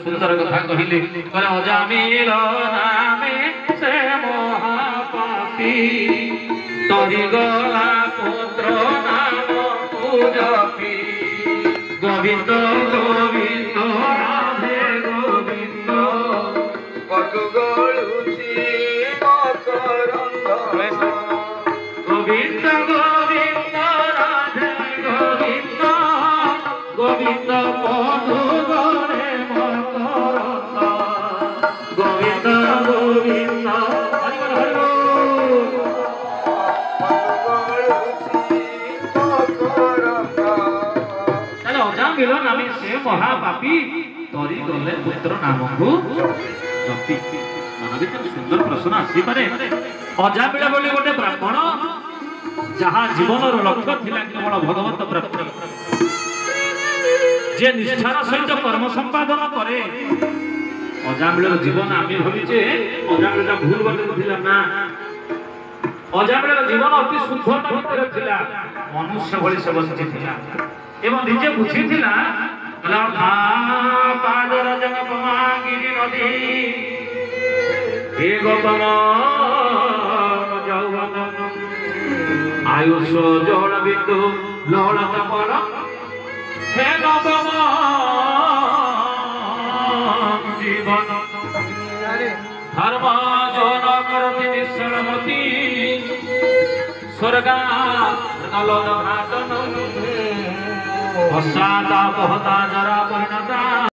सुंदर कथा कहले करे अजामिल नामे से महापापी तरी गला पुत्र नाम पूजपी गोविंद गोविंद राधे गोविंद पटुगळुची मकरंद गोविंद गोविंद राधे गोविंद गोविंद पटुगळे मकरंद गोविंद गोविंद हरि बोल हरि बोल पटुगळुची मकरंद चलो अजामिल नामे से महापापी तरी गले पुत्र नाम को जपी मन भीतर सुंदर प्रश्न आसी पारे अजामिल बोली गोटे ब्राह्मण जहाँ जीवन लक्ष्य थिला केवल भगवत प्राप्ति जे निष्ठार सहित कर्म संपादन करे अजामिल जीवन आमे भाविचे अजामिल भूल बाटे थिला ना अजामिल जीवन अति शुद्धता भितर थिला मनुष्य भली से बंची थिला एवं निजे बुझी थिला लखा पादर जगपमा गिरि नदी हे गोपन यौवन आयुष जोड़ बिंदु लोड़ तपर हे नवम जीवन धर्म जो न करति निश्चलमति स्वर्गा नलोन घाटन पश्चाता बहता जरा परिणता